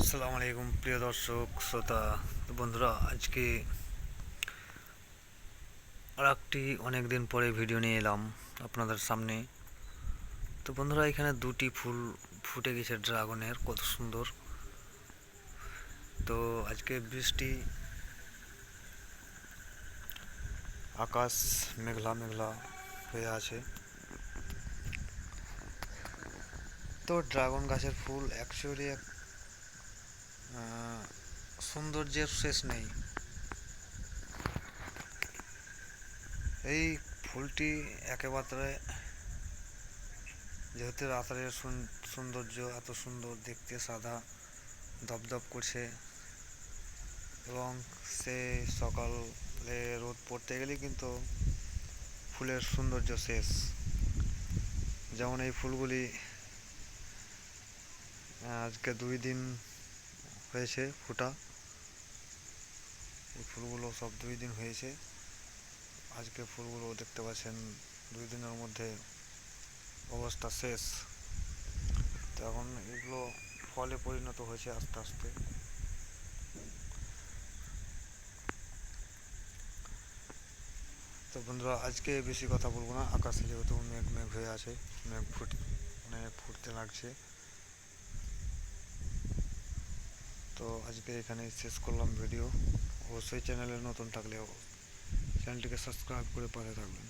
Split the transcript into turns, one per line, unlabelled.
আসসালামু আলাইকুম প্রিয় দর্শক শ্রোতা। তো বন্ধুরা, আজকে আর একটি অনেক দিন পরে ভিডিও নিয়ে এলাম আপনাদের সামনে। তো বন্ধুরা, এখানে দুটি ফুল ফুটে গেছে ড্রাগনের, কত সুন্দর। তো আজকে বৃষ্টি, আকাশ মেঘলা মেঘলা হয়ে আছে। তো ড্রাগন গাছের ফুল অ্যাকচুয়ালি এক সৌন্দর্যের শেষ নেই। এই ফুলটি একেবারে, যেহেতু রাতের সৌন্দর্য এত সুন্দর দেখতে, সাদা দপদপ করছে, এবং সে সকালে রোদ পড়তে গেলেই কিন্তু ফুলের সৌন্দর্য শেষ। যেমন এই ফুলগুলি আজকে 2 দিন হয়েছে ফোটা। এই ফুলগুলো সব 2 দিন হয়েছে। আজকে ফুলগুলো দেখতে পাচ্ছেন 2 দিনের মধ্যে অবস্থা শেষ। তো এখন এগুলো ফলে পরিণত হয়েছে আস্তে আস্তে। তো বন্ধুরা, আজকে বেশি কথা বলবো না, আকাশে যেহেতু মেঘ মেঘ হয়ে আছে, মেঘ ফুটতে লাগছে। তো আজকে এখানে শেষ করলাম ভিডিও। অবশ্যই চ্যানেলে নতুন থাকলে চ্যানেলটিকে সাবস্ক্রাইব করে পাশে থাকবেন।